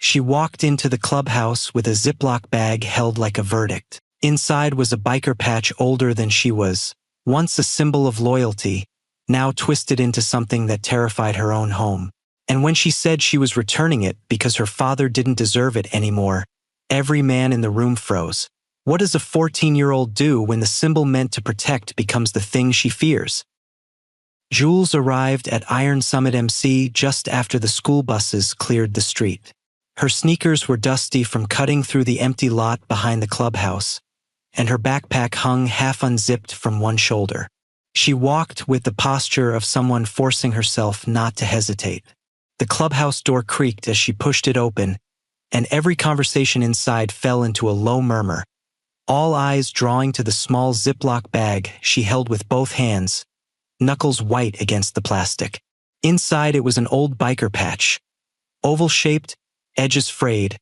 She walked into the clubhouse with a Ziploc bag held like a verdict. Inside was a biker patch older than she was, once a symbol of loyalty, now twisted into something that terrified her own home. And when she said she was returning it because her father didn't deserve it anymore, every man in the room froze. What does a 14-year-old do when the symbol meant to protect becomes the thing she fears? Jules arrived at Iron Summit MC just after the school buses cleared the street. Her sneakers were dusty from cutting through the empty lot behind the clubhouse, and her backpack hung half unzipped from one shoulder. She walked with the posture of someone forcing herself not to hesitate. The clubhouse door creaked as she pushed it open, and every conversation inside fell into a low murmur, all eyes drawing to the small Ziploc bag she held with both hands, knuckles white against the plastic. Inside it was an old biker patch, oval-shaped, edges frayed,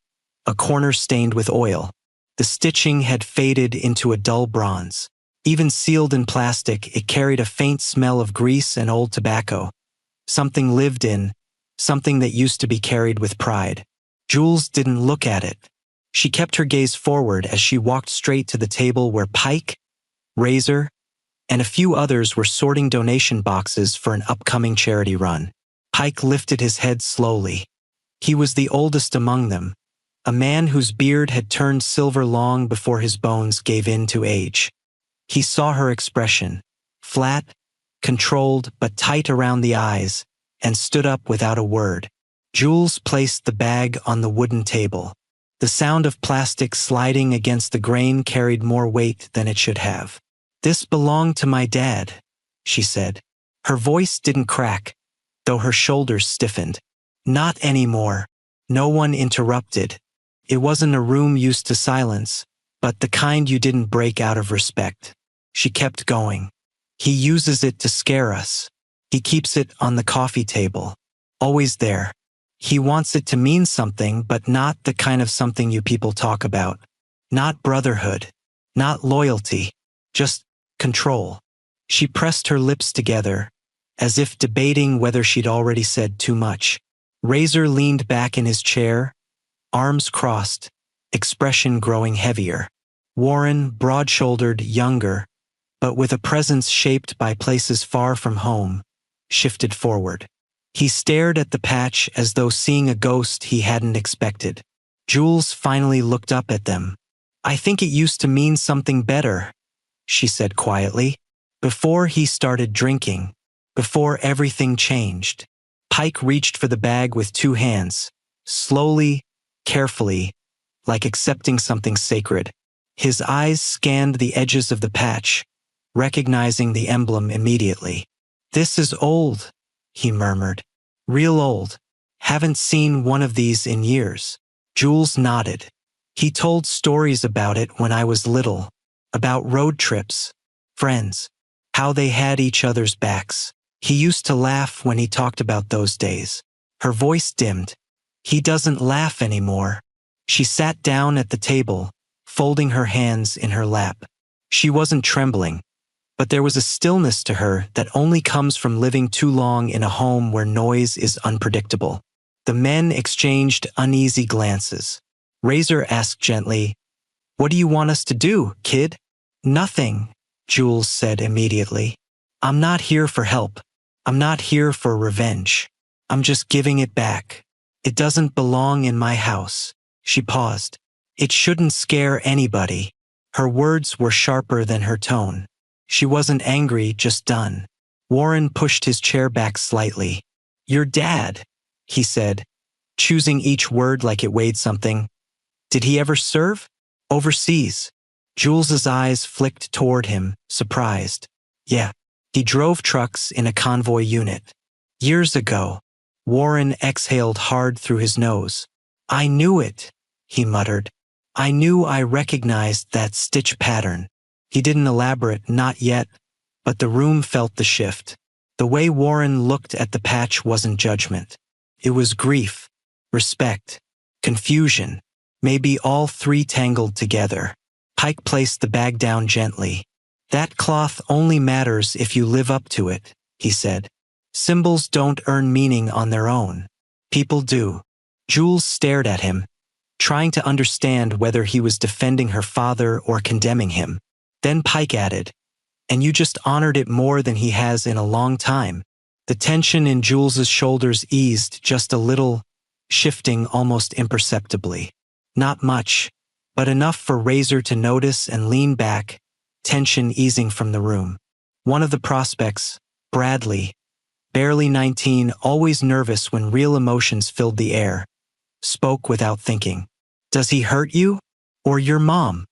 a corner stained with oil. The stitching had faded into a dull bronze. Even sealed in plastic, it carried a faint smell of grease and old tobacco. Something lived in, something that used to be carried with pride. Jules didn't look at it. She kept her gaze forward as she walked straight to the table where Pike, Razor, and a few others were sorting donation boxes for an upcoming charity run. Pike lifted his head slowly. He was the oldest among them, a man whose beard had turned silver long before his bones gave in to age. He saw her expression, flat, controlled but tight around the eyes, and stood up without a word. Jules placed the bag on the wooden table. The sound of plastic sliding against the grain carried more weight than it should have. "This belonged to my dad," she said. Her voice didn't crack, though her shoulders stiffened. "Not anymore." No one interrupted. It wasn't a room used to silence, but the kind you didn't break out of respect. She kept going. "He uses it to scare us. He keeps it on the coffee table. Always there. He wants it to mean something, but not the kind of something you people talk about. Not brotherhood. Not loyalty. Just control." She pressed her lips together, as if debating whether she'd already said too much. Razor leaned back in his chair, arms crossed, expression growing heavier. Warren, broad-shouldered, younger, but with a presence shaped by places far from home, shifted forward. He stared at the patch as though seeing a ghost he hadn't expected. Jules finally looked up at them. "I think it used to mean something better," she said quietly. "Before he started drinking. Before everything changed." Pike reached for the bag with two hands, slowly, carefully, like accepting something sacred. His eyes scanned the edges of the patch, recognizing the emblem immediately. "This is old," he murmured. "Real old. Haven't seen one of these in years." Jules nodded. "He told stories about it when I was little, about road trips, friends, how they had each other's backs. He used to laugh when he talked about those days." Her voice dimmed. "He doesn't laugh anymore." She sat down at the table, folding her hands in her lap. She wasn't trembling, but there was a stillness to her that only comes from living too long in a home where noise is unpredictable. The men exchanged uneasy glances. Razor asked gently, "What do you want us to do, kid?" "Nothing," Jules said immediately. "I'm not here for help. I'm not here for revenge. I'm just giving it back. It doesn't belong in my house." She paused. "It shouldn't scare anybody." Her words were sharper than her tone. She wasn't angry, just done. Warren pushed his chair back slightly. "Your dad," he said, choosing each word like it weighed something. "Did he ever serve? Overseas?" Jules's eyes flicked toward him, surprised. "Yeah. He drove trucks in a convoy unit. Years ago." Warren exhaled hard through his nose. "I knew it," he muttered. "I knew I recognized that stitch pattern." He didn't elaborate, not yet, but the room felt the shift. The way Warren looked at the patch wasn't judgment. It was grief, respect, confusion, maybe all three tangled together. Pike placed the bag down gently. "That cloth only matters if you live up to it," he said. "Symbols don't earn meaning on their own. People do. Jules stared at him, trying to understand whether he was defending her father or condemning him. Then Pike added, "And you just honored it more than he has in a long time." The tension in Jules's shoulders eased just a little, shifting almost imperceptibly. Not much, but enough for Razor to notice and lean back, tension easing from the room. One of the prospects, Bradley, barely 19, always nervous when real emotions filled the air, spoke without thinking. "Does he hurt you? Or your mom?"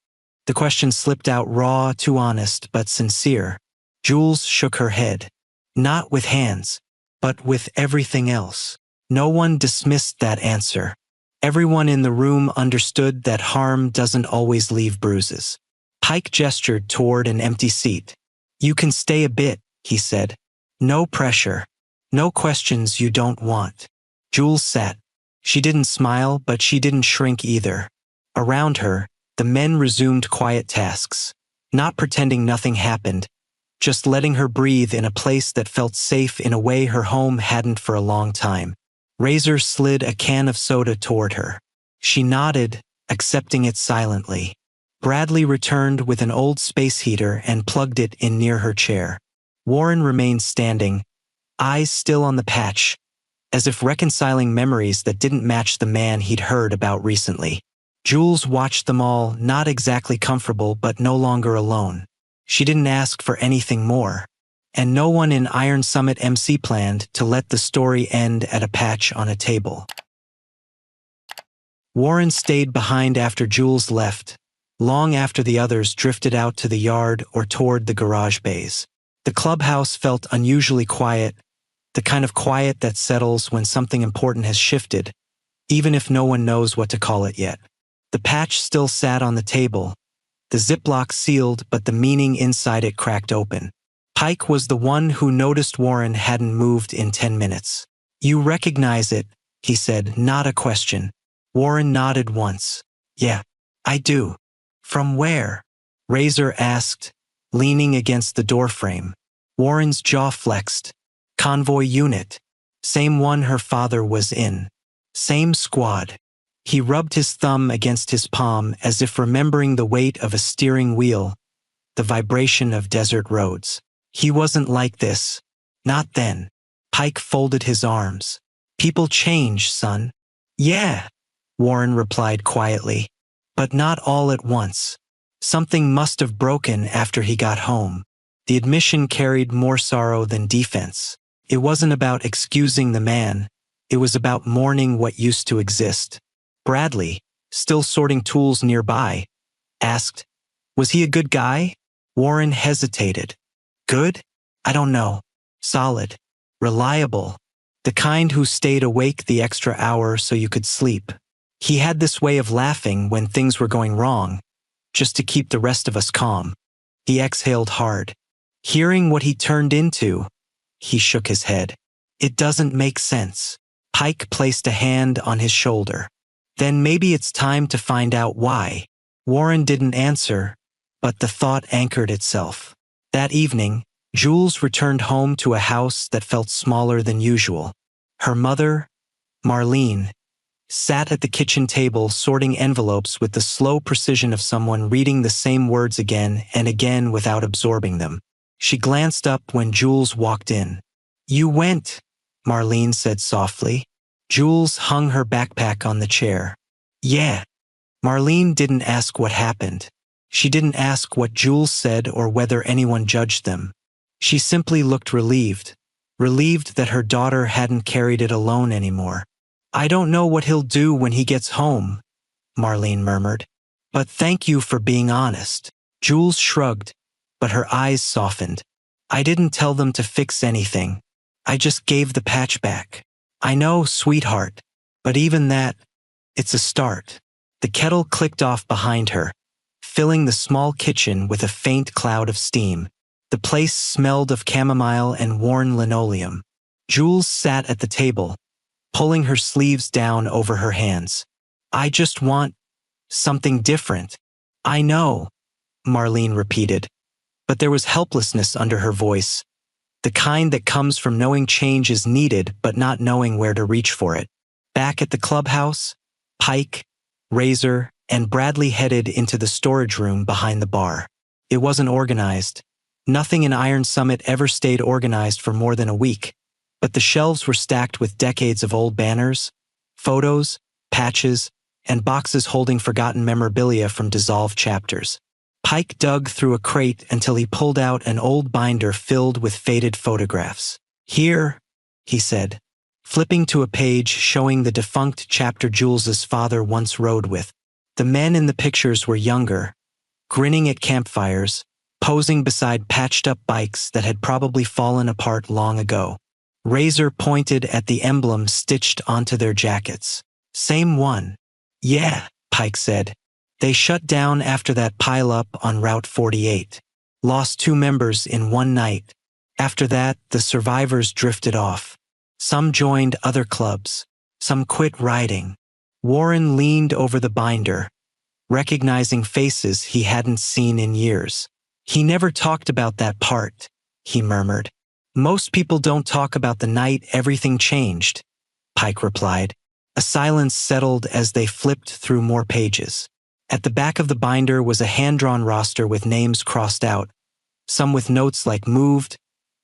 The question slipped out raw, too honest, but sincere. Jules shook her head. Not with hands, but with everything else. No one dismissed that answer. Everyone in the room understood that harm doesn't always leave bruises. Pike gestured toward an empty seat. "You can stay a bit," he said. "No pressure. No questions you don't want." Jules sat. She didn't smile, but she didn't shrink either. Around her, the men resumed quiet tasks, not pretending nothing happened, just letting her breathe in a place that felt safe in a way her home hadn't for a long time. Razor slid a can of soda toward her. She nodded, accepting it silently. Bradley returned with an old space heater and plugged it in near her chair. Warren remained standing, eyes still on the patch, as if reconciling memories that didn't match the man he'd heard about recently. Jules watched them all, not exactly comfortable but no longer alone. She didn't ask for anything more, and no one in Iron Summit MC planned to let the story end at a patch on a table. Warren stayed behind after Jules left, long after the others drifted out to the yard or toward the garage bays. The clubhouse felt unusually quiet, the kind of quiet that settles when something important has shifted, even if no one knows what to call it yet. The patch still sat on the table, the Ziploc sealed, but the meaning inside it cracked open. Pike was the one who noticed Warren hadn't moved in 10 minutes. "You recognize it," he said, not a question. Warren nodded once. "Yeah, I do." "From where?" Razor asked, leaning against the doorframe. Warren's jaw flexed. "Convoy unit. Same one her father was in. Same squad." He rubbed his thumb against his palm as if remembering the weight of a steering wheel, the vibration of desert roads. "He wasn't like this. Not then." Pike folded his arms. "People change, son." "Yeah," Warren replied quietly, "but not all at once. Something must have broken after he got home." The admission carried more sorrow than defense. It wasn't about excusing the man, it was about mourning what used to exist. Bradley, still sorting tools nearby, asked, "Was he a good guy?" Warren hesitated. "Good? I don't know. Solid. Reliable. The kind who stayed awake the extra hour so you could sleep. He had this way of laughing when things were going wrong, just to keep the rest of us calm." He exhaled hard. Hearing what he turned into, he shook his head. "It doesn't make sense." Pike placed a hand on his shoulder. "Then maybe it's time to find out why." Warren didn't answer, but the thought anchored itself. That evening, Jules returned home to a house that felt smaller than usual. Her mother, Marlene, sat at the kitchen table sorting envelopes with the slow precision of someone reading the same words again and again without absorbing them. She glanced up when Jules walked in. "You went," Marlene said softly. Jules hung her backpack on the chair. "Yeah." Marlene didn't ask what happened. She didn't ask what Jules said or whether anyone judged them. She simply looked relieved that her daughter hadn't carried it alone anymore. "I don't know what he'll do when he gets home," Marlene murmured. "But thank you for being honest." Jules shrugged, but her eyes softened. "I didn't tell them to fix anything. I just gave the patch back." "I know, sweetheart. But even that, it's a start." The kettle clicked off behind her, filling the small kitchen with a faint cloud of steam. The place smelled of chamomile and worn linoleum. Jules sat at the table, pulling her sleeves down over her hands. "I just want something different." "I know," Marlene repeated, but there was helplessness under her voice, the kind that comes from knowing change is needed but not knowing where to reach for it. Back at the clubhouse, Pike, Razor, and Bradley headed into the storage room behind the bar. It wasn't organized. Nothing in Iron Summit ever stayed organized for more than a week, but the shelves were stacked with decades of old banners, photos, patches, and boxes holding forgotten memorabilia from dissolved chapters. Pike dug through a crate until he pulled out an old binder filled with faded photographs. "Here," he said, flipping to a page showing the defunct chapter Jules's father once rode with. The men in the pictures were younger, grinning at campfires, posing beside patched-up bikes that had probably fallen apart long ago. Razor pointed at the emblem stitched onto their jackets. "Same one." "Yeah," Pike said. "They shut down after that pileup on Route 48. Lost 2 members in one night. After that, the survivors drifted off. Some joined other clubs. Some quit riding." Warren leaned over the binder, recognizing faces he hadn't seen in years. "He never talked about that part," he murmured. "Most people don't talk about the night everything changed," Pike replied. A silence settled as they flipped through more pages. At the back of the binder was a hand-drawn roster with names crossed out, some with notes like moved,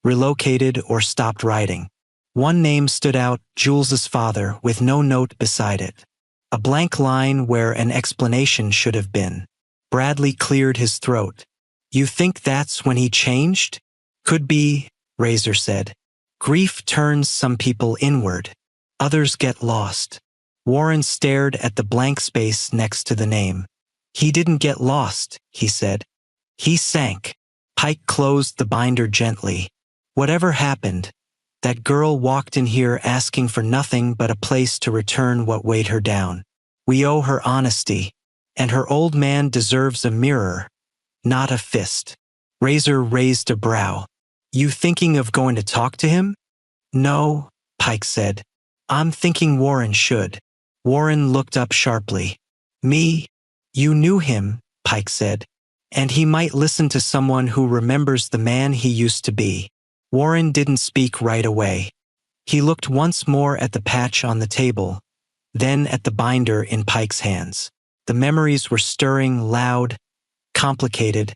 relocated, or stopped riding. One name stood out, Jules's father, with no note beside it. A blank line where an explanation should have been. Bradley cleared his throat. "You think that's when he changed?" "Could be," Razor said. "Grief turns some people inward. Others get lost." Warren stared at the blank space next to the name. "He didn't get lost," he said. "He sank." Pike closed the binder gently. "Whatever happened, that girl walked in here asking for nothing but a place to return what weighed her down. We owe her honesty, and her old man deserves a mirror, not a fist." Razor raised a brow. "You thinking of going to talk to him?" "No," Pike said. "I'm thinking Warren should." Warren looked up sharply. "Me? You knew him," Pike said. "And he might listen to someone who remembers the man he used to be." Warren didn't speak right away. He looked once more at the patch on the table, then at the binder in Pike's hands. The memories were stirring, loud, complicated,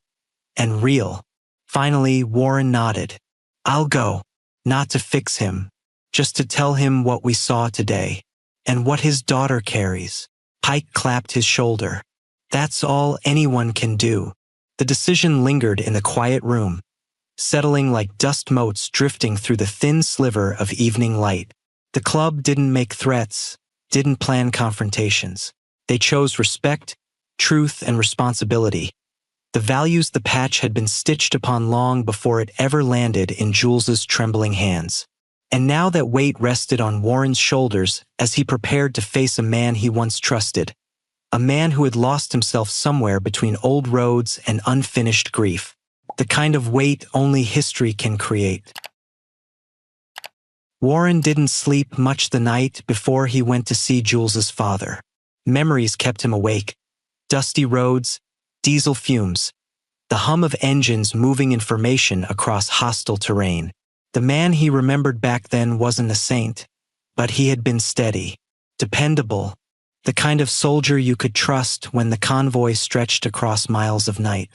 and real. Finally, Warren nodded. "I'll go. Not to fix him, just to tell him what we saw today, and what his daughter carries." Pike clapped his shoulder. "That's all anyone can do." The decision lingered in the quiet room, settling like dust motes drifting through the thin sliver of evening light. The club didn't make threats, didn't plan confrontations. They chose respect, truth, and responsibility. The values the patch had been stitched upon long before it ever landed in Jules's trembling hands. And now that weight rested on Warren's shoulders as he prepared to face a man he once trusted, a man who had lost himself somewhere between old roads and unfinished grief. The kind of weight only history can create. Warren didn't sleep much the night before he went to see Jules's father. Memories kept him awake. Dusty roads, diesel fumes, the hum of engines moving information across hostile terrain. The man he remembered back then wasn't a saint, but he had been steady, dependable, the kind of soldier you could trust when the convoy stretched across miles of night.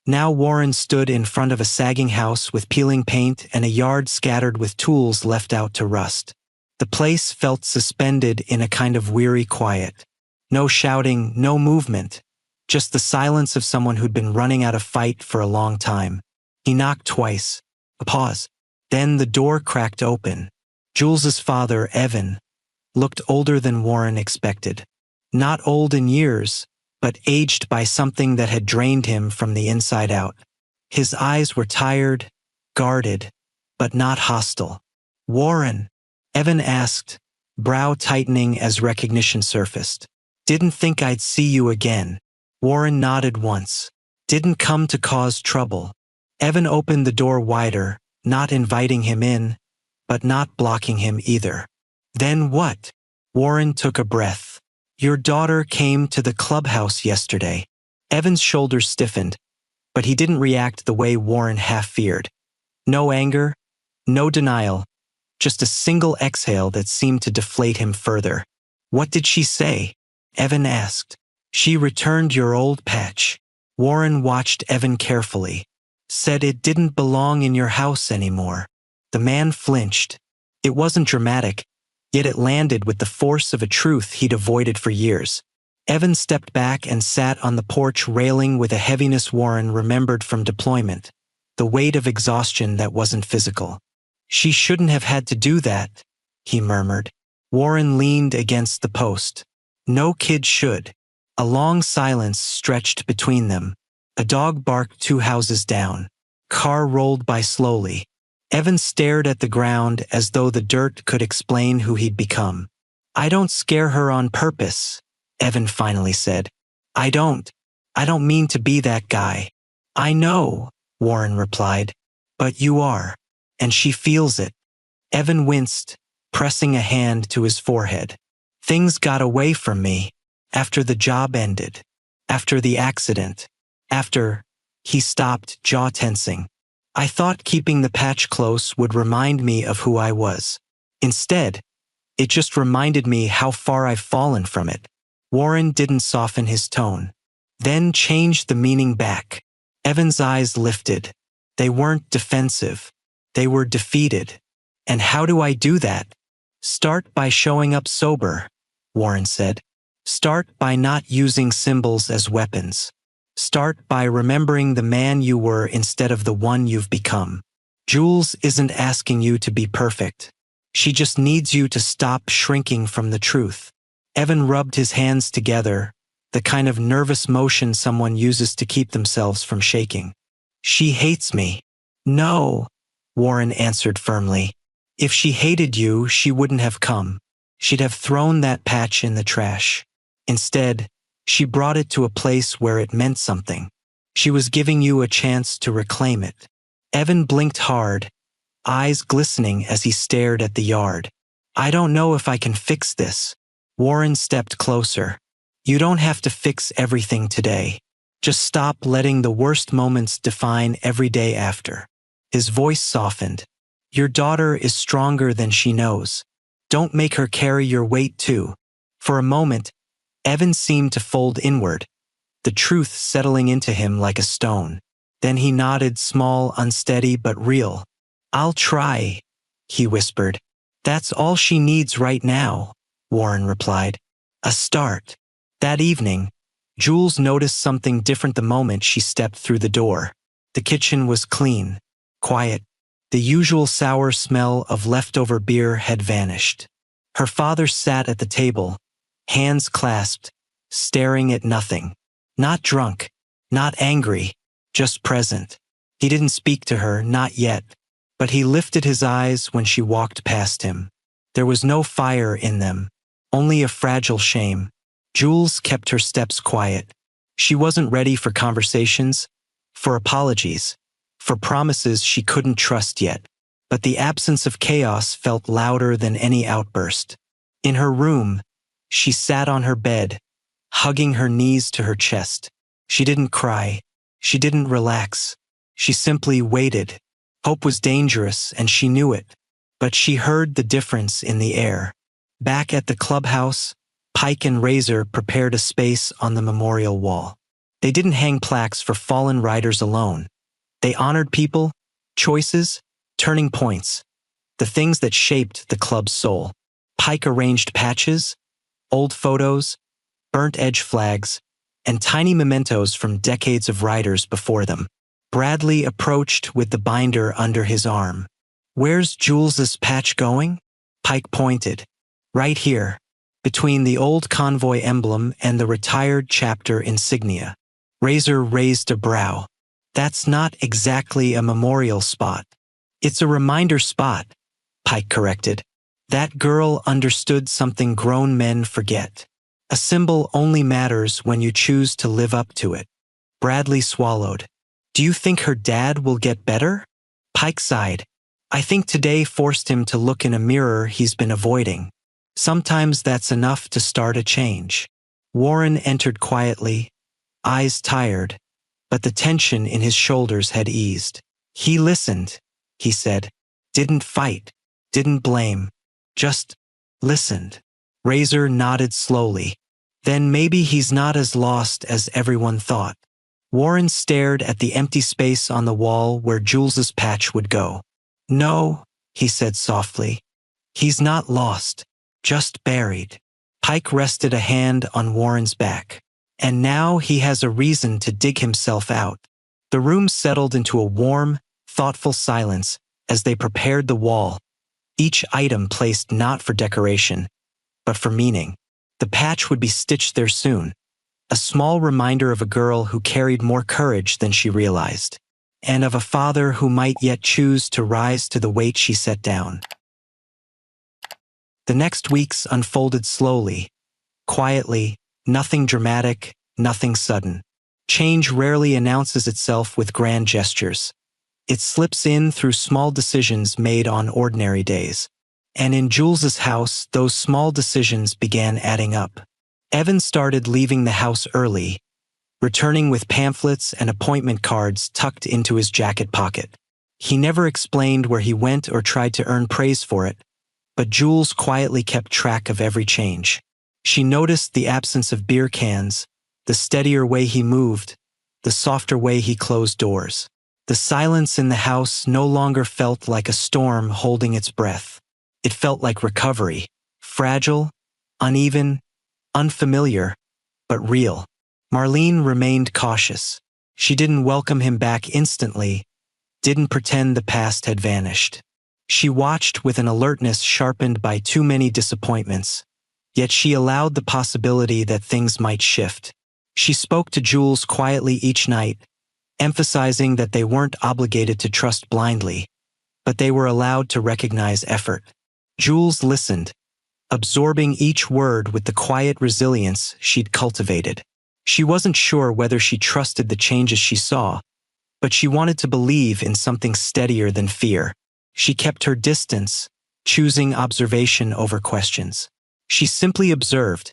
Now Warren stood in front of a sagging house with peeling paint and a yard scattered with tools left out to rust. The place felt suspended in a kind of weary quiet. No shouting, no movement, just the silence of someone who'd been running out of fight for a long time. He knocked twice. A pause. Then the door cracked open. Jules's father, Evan, looked older than Warren expected. Not old in years, but aged by something that had drained him from the inside out. His eyes were tired, guarded, but not hostile. "Warren?" Evan asked, brow tightening as recognition surfaced. "Didn't think I'd see you again." Warren nodded once. "Didn't come to cause trouble." Evan opened the door wider, not inviting him in, but not blocking him either. "Then what?" Warren took a breath. "Your daughter came to the clubhouse yesterday." Evan's shoulders stiffened, but he didn't react the way Warren half feared. No anger, no denial, just a single exhale that seemed to deflate him further. What did she say? Evan asked. She returned your old patch. Warren watched Evan carefully. Said it didn't belong in your house anymore. The man flinched. It wasn't dramatic, yet it landed with the force of a truth he'd avoided for years. Evan stepped back and sat on the porch railing with a heaviness Warren remembered from deployment, the weight of exhaustion that wasn't physical. She shouldn't have had to do that, he murmured. Warren leaned against the post. No kid should. A long silence stretched between them. A dog barked 2 houses down. Car rolled by slowly. Evan stared at the ground as though the dirt could explain who he'd become. I don't scare her on purpose, Evan finally said. I don't mean to be that guy. I know, Warren replied. But you are. And she feels it. Evan winced, pressing a hand to his forehead. Things got away from me. After the job ended. After the accident. After... He stopped, jaw tensing. I thought keeping the patch close would remind me of who I was. Instead, it just reminded me how far I've fallen from it. Warren didn't soften his tone. Then changed the meaning back. Evan's eyes lifted. They weren't defensive. They were defeated. And how do I do that? Start by showing up sober, Warren said. Start by not using symbols as weapons. Start by remembering the man you were instead of the one you've become. Jules isn't asking you to be perfect. She just needs you to stop shrinking from the truth. Evan rubbed his hands together, the kind of nervous motion someone uses to keep themselves from shaking. She hates me. No, Warren answered firmly. If she hated you, she wouldn't have come. She'd have thrown that patch in the trash. Instead, she brought it to a place where it meant something. She was giving you a chance to reclaim it. Evan blinked hard, eyes glistening as he stared at the yard. I don't know if I can fix this. Warren stepped closer. You don't have to fix everything today. Just stop letting the worst moments define every day after. His voice softened. Your daughter is stronger than she knows. Don't make her carry your weight too. For a moment, Evan seemed to fold inward, the truth settling into him like a stone. Then he nodded, small, unsteady, but real. I'll try, he whispered. That's all she needs right now, Warren replied. A start. That evening, Jules noticed something different the moment she stepped through the door. The kitchen was clean, quiet. The usual sour smell of leftover beer had vanished. Her father sat at the table, hands clasped, staring at nothing. Not drunk, not angry, just present. He didn't speak to her, not yet, but he lifted his eyes when she walked past him. There was no fire in them, only a fragile shame. Jules kept her steps quiet. She wasn't ready for conversations, for apologies, for promises she couldn't trust yet. But the absence of chaos felt louder than any outburst. In her room, she sat on her bed, hugging her knees to her chest. She didn't cry. She didn't relax. She simply waited. Hope was dangerous, and she knew it. But she heard the difference in the air. Back at the clubhouse, Pike and Razor prepared a space on the memorial wall. They didn't hang plaques for fallen riders alone. They honored people, choices, turning points, the things that shaped the club's soul. Pike arranged patches, old photos, burnt edge flags, and tiny mementos from decades of riders before them. Bradley approached with the binder under his arm. Where's Jules's patch going? Pike pointed. Right here, between the old convoy emblem and the retired chapter insignia. Razor raised a brow. That's not exactly a memorial spot. It's a reminder spot, Pike corrected. That girl understood something grown men forget. A symbol only matters when you choose to live up to it. Bradley swallowed. Do you think her dad will get better? Pike sighed. I think today forced him to look in a mirror he's been avoiding. Sometimes that's enough to start a change. Warren entered quietly, eyes tired, but the tension in his shoulders had eased. He listened, he said. Didn't fight, didn't blame, just listened. Razor nodded slowly. Then maybe he's not as lost as everyone thought. Warren stared at the empty space on the wall where Jules's patch would go. No, he said softly. He's not lost, just buried. Pike rested a hand on Warren's back. And now he has a reason to dig himself out. The room settled into a warm, thoughtful silence as they prepared the wall, each item placed not for decoration, but for meaning. The patch would be stitched there soon, a small reminder of a girl who carried more courage than she realized, and of a father who might yet choose to rise to the weight she set down. The next weeks unfolded slowly, quietly, nothing dramatic, nothing sudden. Change rarely announces itself with grand gestures. It slips in through small decisions made on ordinary days. And in Jules's house, those small decisions began adding up. Evan started leaving the house early, returning with pamphlets and appointment cards tucked into his jacket pocket. He never explained where he went or tried to earn praise for it, but Jules quietly kept track of every change. She noticed the absence of beer cans, the steadier way he moved, the softer way he closed doors. The silence in the house no longer felt like a storm holding its breath. It felt like recovery, fragile, uneven, unfamiliar, but real. Marlene remained cautious. She didn't welcome him back instantly, didn't pretend the past had vanished. She watched with an alertness sharpened by too many disappointments, yet she allowed the possibility that things might shift. She spoke to Jules quietly each night, emphasizing that they weren't obligated to trust blindly, but they were allowed to recognize effort. Jules listened, absorbing each word with the quiet resilience she'd cultivated. She wasn't sure whether she trusted the changes she saw, but she wanted to believe in something steadier than fear. She kept her distance, choosing observation over questions. She simply observed,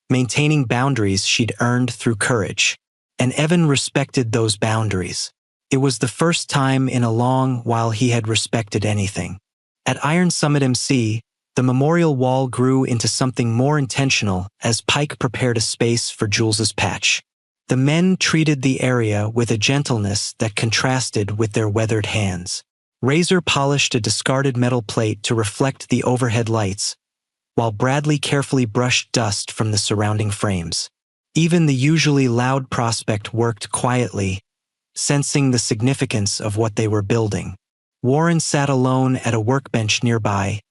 maintaining boundaries she'd earned through courage. And Evan respected those boundaries. It was the first time in a long while he had respected anything. At Iron Summit MC, the memorial wall grew into something more intentional as Pike prepared a space for Jules's patch. The men treated the area with a gentleness that contrasted with their weathered hands. Razor polished a discarded metal plate to reflect the overhead lights, while Bradley carefully brushed dust from the surrounding frames. Even the usually loud prospect worked quietly, sensing the significance of what they were building. Warren sat alone at a workbench nearby,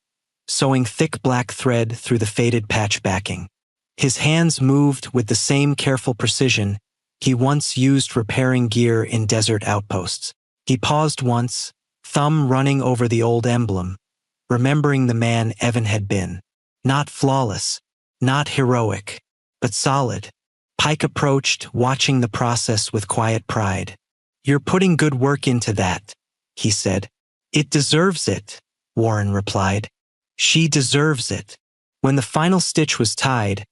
sewing thick black thread through the faded patch backing. His hands moved with the same careful precision he once used repairing gear in desert outposts. He paused once, thumb running over the old emblem, remembering the man Evan had been. Not flawless, not heroic, but solid. Pike approached, watching the process with quiet pride. "You're putting good work into that," he said. "It deserves it," Warren replied. "She deserves it." When the final stitch was tied,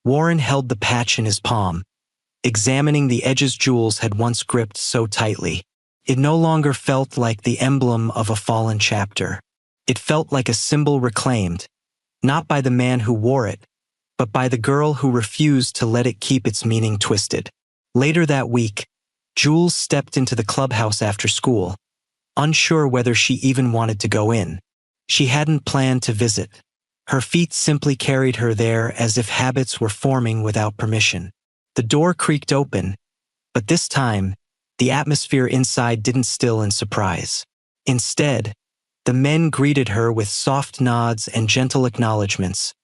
Warren held the patch in his palm, examining the edges Jules had once gripped so tightly. It no longer felt like the emblem of a fallen chapter. It felt like a symbol reclaimed, not by the man who wore it, but by the girl who refused to let it keep its meaning twisted. Later that week, Jules stepped into the clubhouse after school, unsure whether she even wanted to go in. She hadn't planned to visit. Her feet simply carried her there as if habits were forming without permission. The door creaked open, but this time, the atmosphere inside didn't still in surprise. Instead, the men greeted her with soft nods and gentle acknowledgments,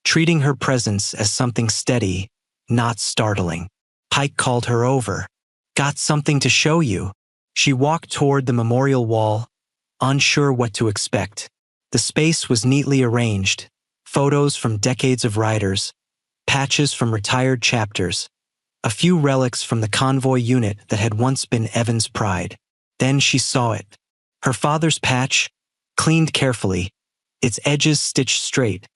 treating her presence as something steady, not startling. Pike called her over. "Got something to show you." She walked toward the memorial wall, unsure what to expect. The space was neatly arranged, photos from decades of riders, patches from retired chapters, a few relics from the convoy unit that had once been Evan's pride. Then she saw it. Her father's patch, cleaned carefully, its edges stitched straight,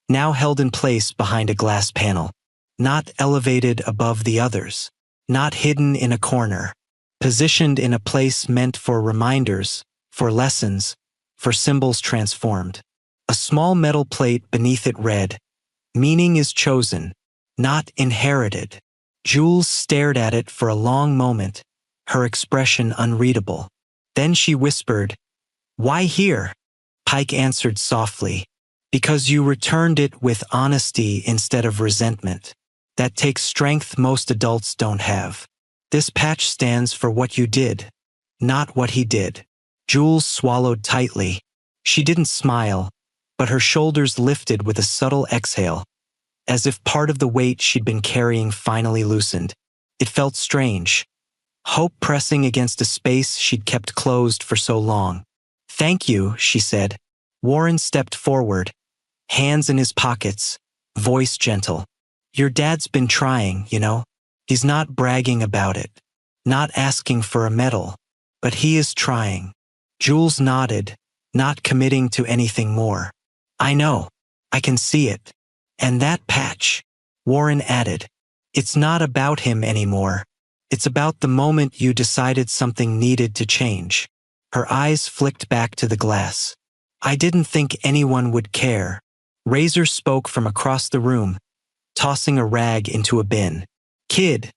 now held in place behind a glass panel, not elevated above the others, not hidden in a corner, positioned in a place meant for reminders, for lessons, for symbols transformed. A small metal plate beneath it read, Meaning is chosen, not inherited. Jules stared at it for a long moment, her expression unreadable. Then she whispered, "Why here?" Pike answered softly, "Because you returned it with honesty instead of resentment. That takes strength most adults don't have. This patch stands for what you did, not what he did." Jules swallowed tightly. She didn't smile, but her shoulders lifted with a subtle exhale, as if part of the weight she'd been carrying finally loosened. It felt strange, hope pressing against a space she'd kept closed for so long. "Thank you," she said. Warren stepped forward, hands in his pockets, voice gentle. "Your dad's been trying, you know. He's not bragging about it, not asking for a medal, but he is trying." Jules nodded, not committing to anything more. "I know. I can see it. And that patch," Warren added, "it's not about him anymore. It's about the moment you decided something needed to change." Her eyes flicked back to the glass. "I didn't think anyone would care." Razor spoke from across the room, tossing a rag into a bin. "Kid,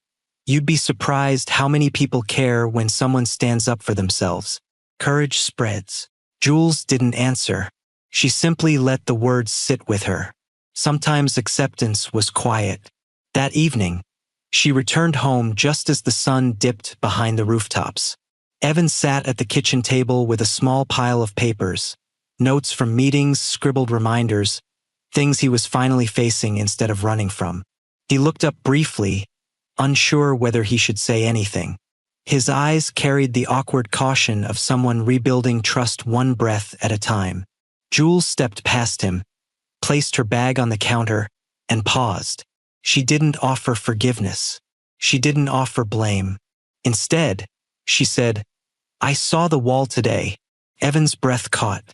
you'd be surprised how many people care when someone stands up for themselves. Courage spreads." Jules didn't answer. She simply let the words sit with her. Sometimes acceptance was quiet. That evening, she returned home just as the sun dipped behind the rooftops. Evan sat at the kitchen table with a small pile of papers, notes from meetings, scribbled reminders, things he was finally facing instead of running from. He looked up briefly, unsure whether he should say anything. His eyes carried the awkward caution of someone rebuilding trust one breath at a time. Jules stepped past him, placed her bag on the counter, and paused. She didn't offer forgiveness. She didn't offer blame. Instead, she said, "I saw the wall today." Evan's breath caught.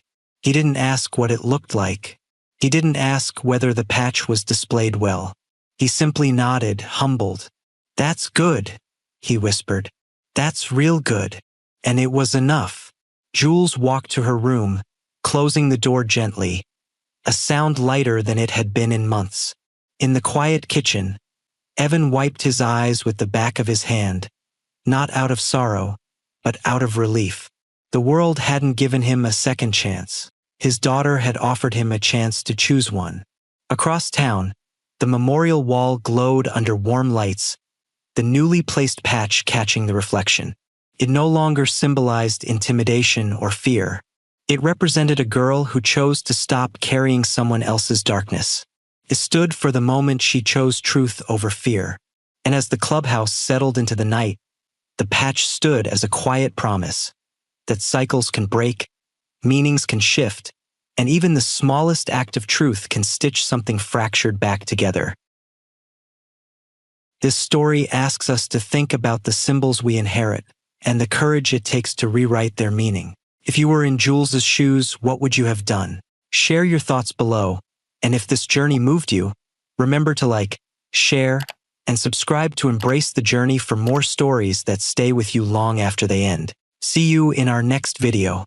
He didn't ask what it looked like. He didn't ask whether the patch was displayed well. He simply nodded, humbled. "That's good," he whispered. "That's real good." And it was enough. Jules walked to her room, closing the door gently, a sound lighter than it had been in months. In the quiet kitchen, Evan wiped his eyes with the back of his hand, not out of sorrow, but out of relief. The world hadn't given him a second chance. His daughter had offered him a chance to choose one. Across town, the memorial wall glowed under warm lights, the newly placed patch catching the reflection. It no longer symbolized intimidation or fear. It represented a girl who chose to stop carrying someone else's darkness. It stood for the moment she chose truth over fear. And as the clubhouse settled into the night, the patch stood as a quiet promise that cycles can break, meanings can shift, and even the smallest act of truth can stitch something fractured back together. This story asks us to think about the symbols we inherit and the courage it takes to rewrite their meaning. If you were in Jules's shoes, what would you have done? Share your thoughts below, and if this journey moved you, remember to like, share, and subscribe to embrace the journey for more stories that stay with you long after they end. See you in our next video.